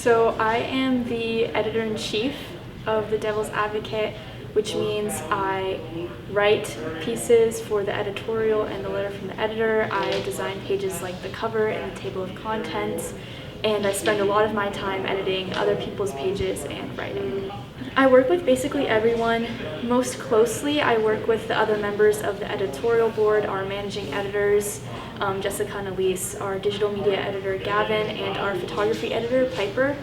So I am the editor-in-chief of the Devil's Advocate, which means I write pieces for the editorial and the letter from the editor. I design pages like the cover and the table of contents, and I spend a lot of my time editing other people's pages and writing. I work with basically everyone. Most closely, I work with the other members of the editorial board, our managing editors, Jessica and Elise, our digital media editor, Gavin, and our photography editor, Piper.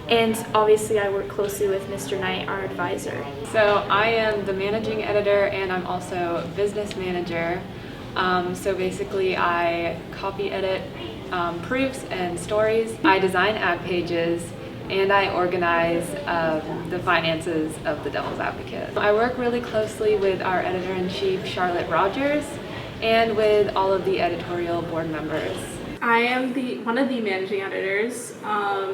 And obviously I work closely with Mr. Knight, our advisor. So I am the managing editor and I'm also business manager. So basically I copy edit proofs and stories. I design ad pages and I organize the finances of the Devil's Advocate. I work really closely with our editor-in-chief, Charlotte Rogers, and with all of the editorial board members. I am one of the managing editors,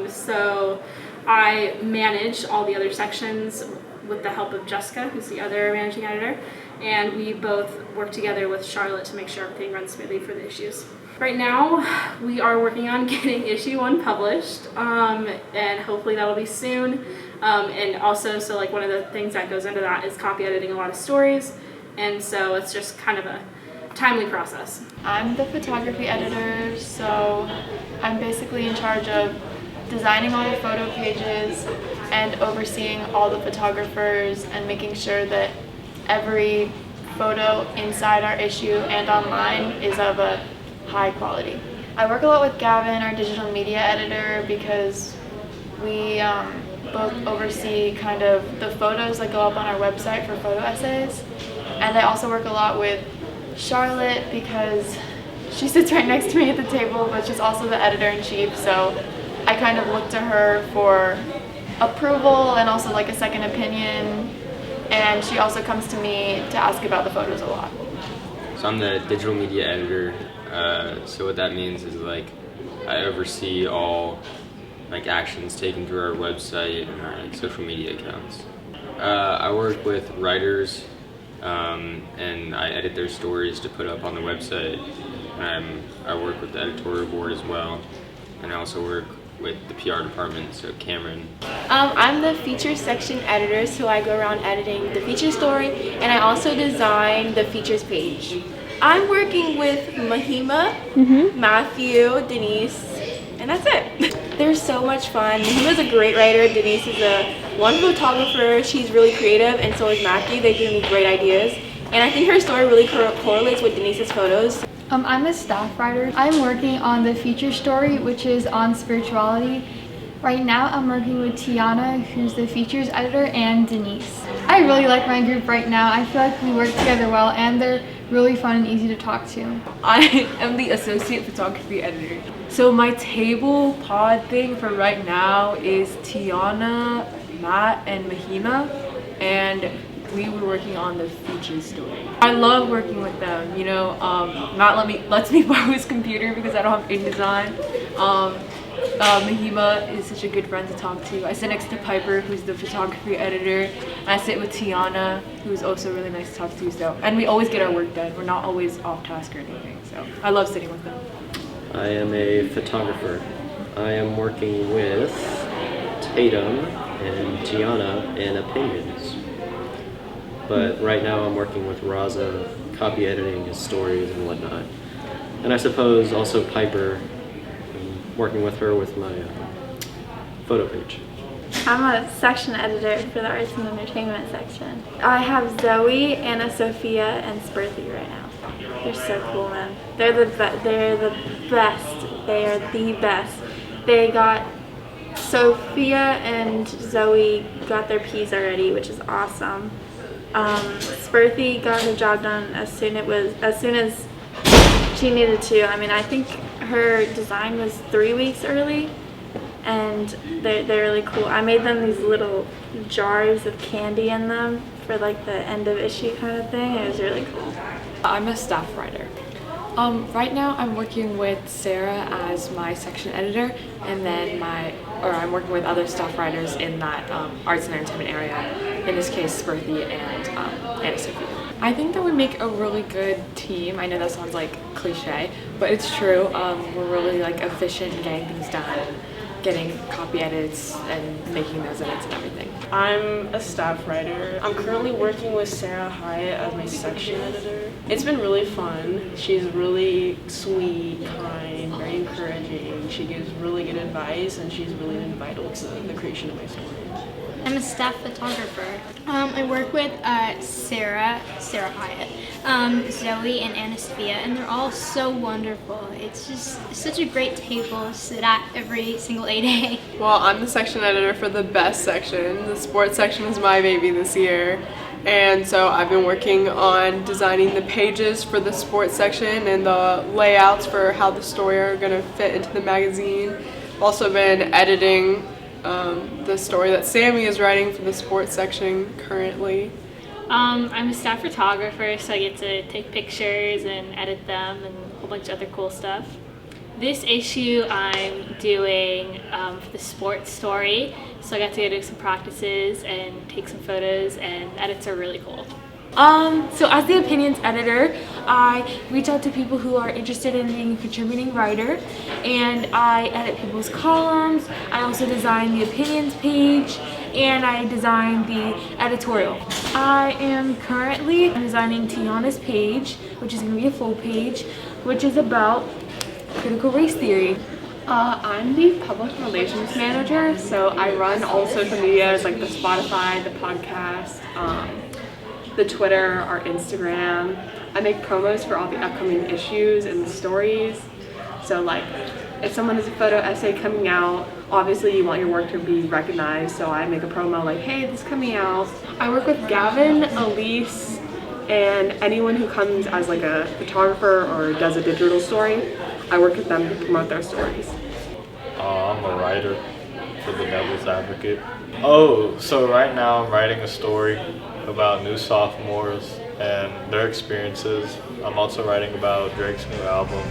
so I manage all the other sections with the help of Jessica, who's the other managing editor, and we both work together with Charlotte to make sure everything runs smoothly for the issues. Right now, we are working on getting issue 1 published, and hopefully that'll be soon. And also, so like one of the things that goes into that is copy editing a lot of stories, and so it's just kind of a timely process. I'm the photography editor, so I'm basically in charge of designing all the photo pages and overseeing all the photographers and making sure that every photo inside our issue and online is of a high quality. I work a lot with Gavin, our digital media editor, because we both oversee kind of the photos that go up on our website for photo essays. And I also work a lot with Charlotte because she sits right next to me at the table, but she's also the editor-in-chief, so I kind of look to her for approval and also like a second opinion, and she also comes to me to ask about the photos a lot. So I'm the digital media editor, so what that means is like I oversee all like actions taken through our website and our like social media accounts. I work with writers and I edit their stories to put up on the website. I work with the editorial board as well, and I also work with the PR department, so Cameron. I'm the features section editor, so I go around editing the feature story, and I also design the features page. I'm working with Mahima, Matthew, Denise, and that's it. They're so much fun. Mahima's a great writer, Denise is a wonderful photographer, she's really creative, and so is Matthew. They give me great ideas, and I think her story really correlates with Denise's photos. I'm a staff writer. I'm working on the feature story, which is on spirituality. Right now I'm working with Tiana, who's the features editor, and Denise. I really like my group right now. I feel like we work together well and they're really fun and easy to talk to. I am the associate photography editor. So my table pod thing for right now is Tiana, Matt, and Mahima, and we were working on the feature story. I love working with them, you know. Matt lets me borrow his computer because I don't have InDesign. Mahima is such a good friend to talk to. I sit next to Piper, who's the photography editor, and I sit with Tiana, who's also really nice to talk to. So, and we always get our work done. We're not always off task or anything, so I love sitting with them. I am a photographer. I am working with Tatum and Tiana in opinions. But right now I'm working with Raza, copy editing his stories and whatnot. And I suppose also Piper, I'm working with her with my photo page. I'm a section editor for the arts and entertainment section. I have Zoe, Anna Sophia, and Spurthy right now. They're so cool, man. They're the best. They are the best. They got Sophia and Zoe got their P's already, which is awesome. Spurthy got her job done as soon as she needed to. I mean, I think her design was 3 weeks early, and they're really cool. I made them these little jars of candy in them for like the end of issue kind of thing. It was really cool. I'm a staff writer. Right now I'm working with Sarah as my section editor, and then I'm working with other staff writers in that arts and entertainment area, in this case Spurthy and Anna Sophia. I think that we make a really good team. I know that sounds like cliche, but it's true. We're really like efficient in getting things done. getting copy edits and making those edits and everything. I'm a staff writer. I'm currently working with Sarah Hyatt as my section editor. It's been really fun. She's really sweet, kind, very encouraging. She gives really good advice, and she's really been vital to the creation of my story. I'm a staff photographer. I work with Sarah Hyatt, Zoe, and Anastasia, and they're all so wonderful. It's just such a great table to sit at every single A-day. Well, I'm the section editor for the best section. The sports section is my baby this year. And so I've been working on designing the pages for the sports section and the layouts for how the story are going to fit into the magazine. I've also been editing the story that Sammy is writing for the sports section currently. I'm a staff photographer, so I get to take pictures and edit them and a whole bunch of other cool stuff. This issue I'm doing for the sports story, so I got to go do some practices and take some photos, and edits are really cool. So as the opinions editor, I reach out to people who are interested in being a contributing writer, and I edit people's columns. I also design the opinions page, and I design the editorial. I am currently designing Tiana's page, which is going to be a full page, which is about critical race theory. I'm the public relations manager, so I run all social medias like the Spotify, the podcast, the Twitter, our Instagram. I make promos for all the upcoming issues and the stories. So like, if someone has a photo essay coming out, obviously you want your work to be recognized, so I make a promo like, hey, this is coming out. I work with Gavin, Elise, and anyone who comes as like a photographer or does a digital story. I work with them to promote their stories. I'm a writer for the Devil's Advocate. Oh, so right now I'm writing a story about new sophomores and their experiences. I'm also writing about Drake's new album.